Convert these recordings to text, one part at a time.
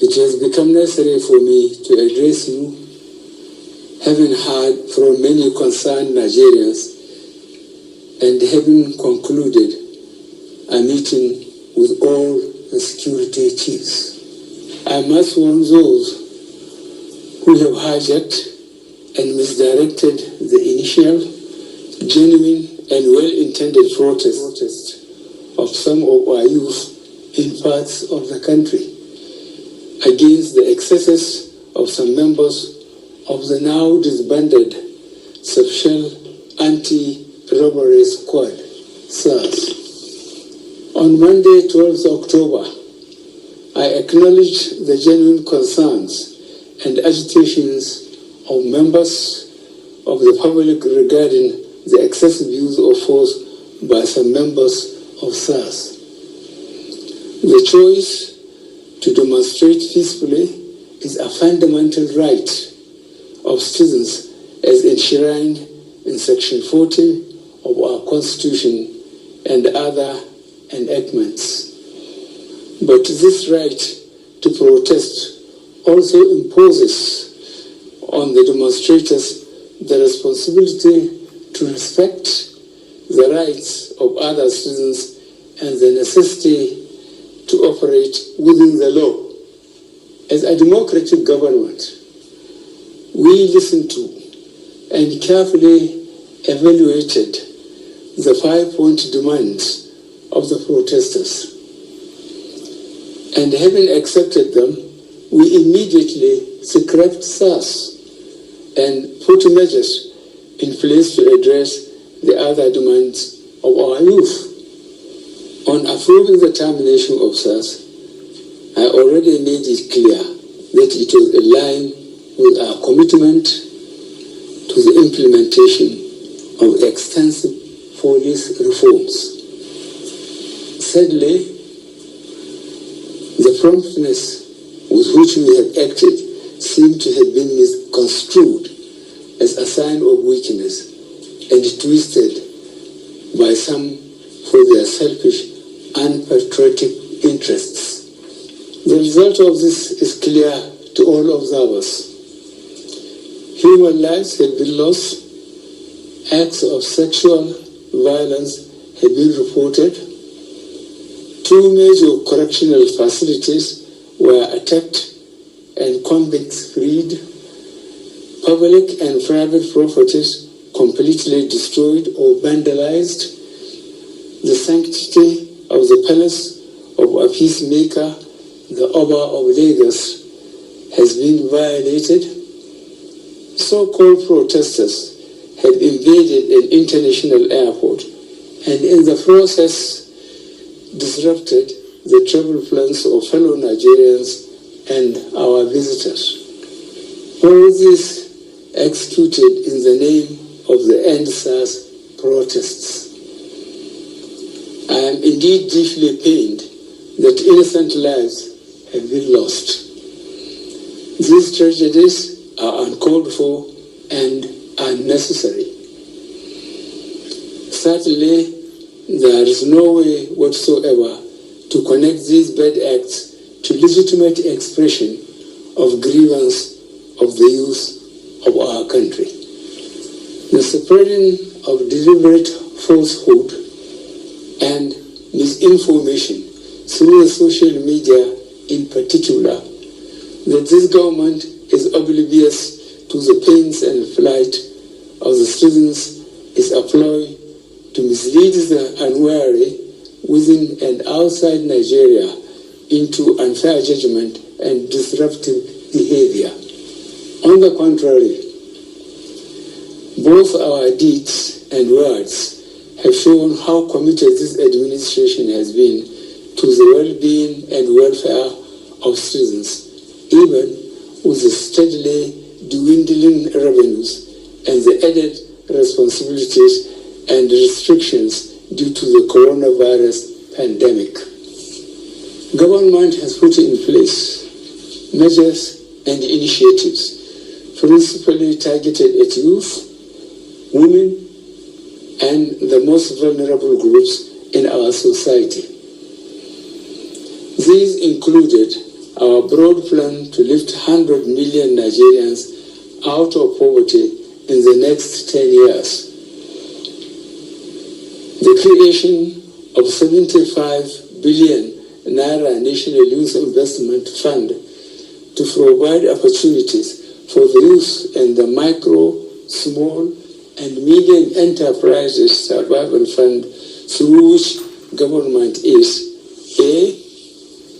It has become necessary for me to address you, having heard from many concerned Nigerians and having concluded a meeting with all the security chiefs. I must warn those who have hijacked and misdirected the initial, genuine and well-intended protest of some of our youth in parts of the country against the excesses of some members of the now disbanded Special Anti-Robbery Squad, SARS. On Monday, 12th October, I acknowledge the genuine concerns and agitations of members of the public regarding the excessive use of force by some members of SARS. The choice to demonstrate peacefully is a fundamental right of citizens as enshrined in Section 14 of our Constitution and other enactments. But this right to protest also imposes on the demonstrators the responsibility to respect the rights of other citizens and the necessity to operate within the law. As a democratic government, we listened to and carefully evaluated the 5-point demands of the protesters. And having accepted them, we immediately scrapped SARS and put measures in place to address the other demands of our youth. On approving the termination of SARS, I already made it clear that it was aligned with our commitment to the implementation of extensive police reforms. Sadly, the promptness with which we have acted seemed to have been misconstrued as a sign of weakness and twisted by some for their selfish, unpatriotic interests. The result of this is clear to all observers. Human lives have been lost, acts of sexual violence have been reported, 2 major correctional facilities were attacked and convicts freed, public and private properties completely destroyed or vandalized, the sanctity of the palace of a peacemaker, the Oba of Lagos, has been violated. So-called protesters have invaded an international airport and in the process disrupted the travel plans of fellow Nigerians and our visitors. All this executed in the name of the EndSARS protests. I am indeed deeply pained that innocent lives have been lost. These tragedies are uncalled for and unnecessary. Certainly, there is no way whatsoever to connect these bad acts to legitimate expression of grievance of the youth of our country. The spreading of deliberate falsehood and misinformation through the social media in particular, that this government is oblivious to the pains and plight of the students is a ploy to mislead the unwary within and outside Nigeria into unfair judgment and disruptive behavior. On the contrary, both our deeds and words have shown how committed this administration has been to the well-being and welfare of citizens, even with the steadily dwindling revenues and the added responsibilities and restrictions due to the coronavirus pandemic. Government has put in place measures and initiatives principally targeted at youth, women, and the most vulnerable groups in our society. These included our broad plan to lift 100 million Nigerians out of poverty in the next 10 years. The creation of 75 billion Naira National Youth Investment Fund to provide opportunities for the youth and the micro, small, and medium enterprises survival fund, through which government is A,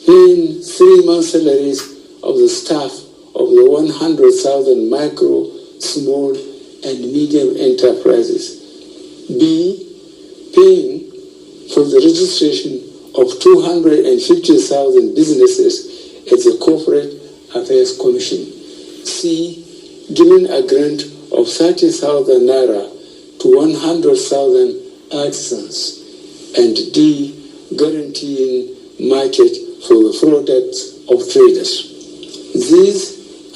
paying 3 months' salaries of the staff of the 100,000 micro, small, and medium enterprises. B, paying for the registration of 250,000 businesses at the Corporate Affairs Commission. C, giving a grant of 30,000 Naira to 100,000 artisans. And D, guaranteeing market for the products of traders. These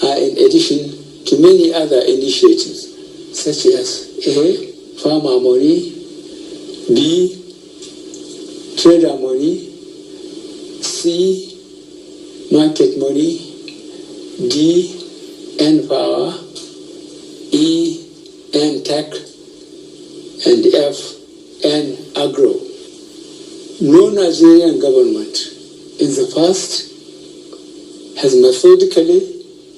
are in addition to many other initiatives, such as A, farmer money, B, trader money, C, market money, D, N-power, E, N-tech, and F, N-agro. No Nigerian government in the past has methodically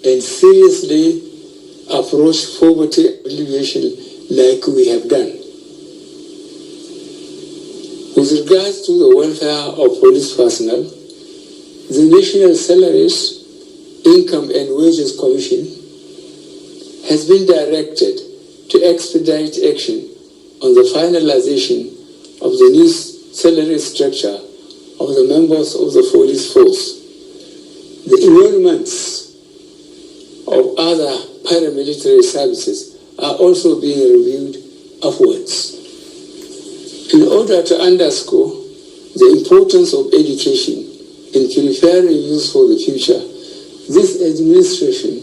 and seriously approached poverty alleviation like we have done. With regards to the welfare of police personnel, the National Salaries, Income and Wages Commission has been directed to expedite action on the finalization of the new salary structure of the members of the police force. The enrollments of other paramilitary services are also being reviewed upwards. In order to underscore the importance of education in preparing youth for the future, this administration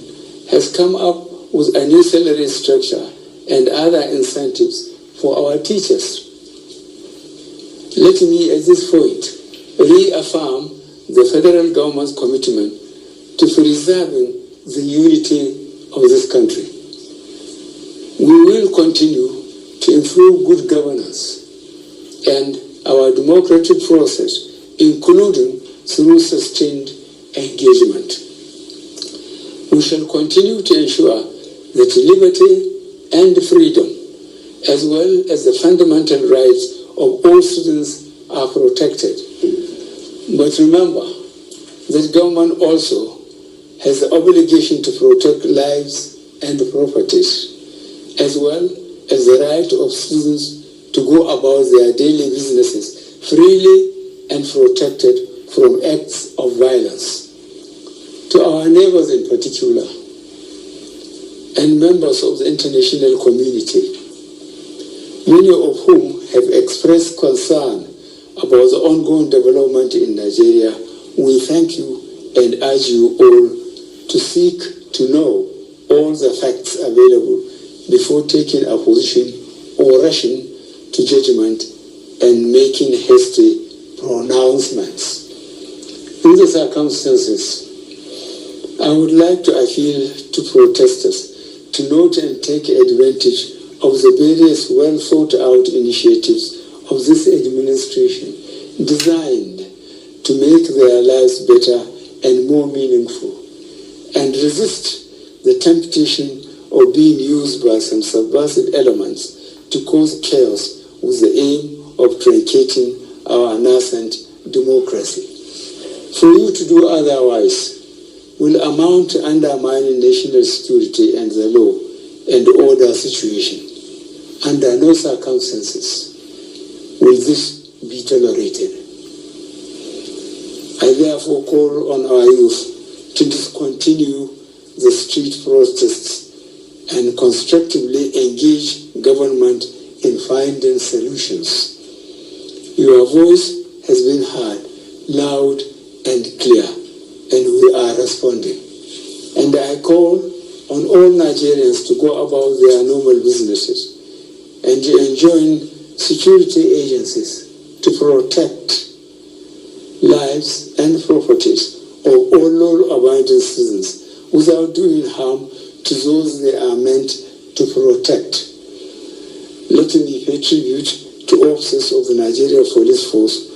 has come up with a new salary structure and other incentives for our teachers. Let me at this point reaffirm the federal government's commitment to preserving the unity of this country. We will continue to improve good governance and our democratic process, including through sustained engagement. We shall continue to ensure that liberty and freedom, as well as the fundamental rights of all students, are protected. But remember that government also has the obligation to protect lives and properties, as well as the right of students to go about their daily businesses freely and protected from acts of violence. To our neighbors in particular, and members of the international community, many of whom have expressed concern about the ongoing development in Nigeria, we thank you and urge you all to seek to know all the facts available before taking a position or rushing to judgment and making hasty pronouncements. In the circumstances, I would like to appeal to protesters to note and take advantage of the various well-thought-out initiatives of this administration designed to make their lives better and more meaningful, and resist the temptation of being used by some subversive elements to cause chaos with the aim of truncating our nascent democracy. For you to do otherwise will amount to undermining national security and the law and order situation. Under no circumstances will this be tolerated. I therefore call on our youth to discontinue the street protests and constructively engage government in finding solutions. Your voice has been heard loud and clear, and we are responding. And I call on all Nigerians to go about their normal businesses and to enjoin security agencies to protect lives and properties of all law-abiding citizens without doing harm to those they are meant to protect. Let me pay tribute to officers of the Nigeria Police Force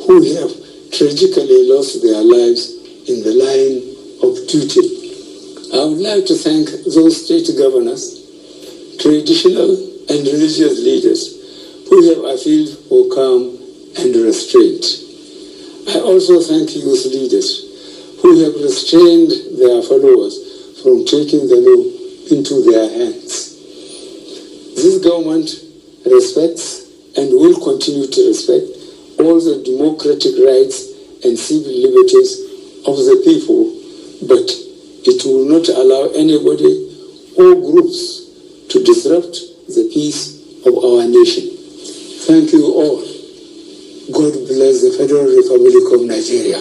who have tragically lost their lives in the line of duty. I would like to thank those state governors, traditional and religious leaders who have appealed for calm and restraint. I also thank youth leaders who have restrained their followers from taking the law into their hands. This government respects and will continue to respect all the democratic rights and civil liberties of the people, but it will not allow anybody or groups to disrupt the peace of our nation. Thank you all. God bless the Federal Republic of Nigeria.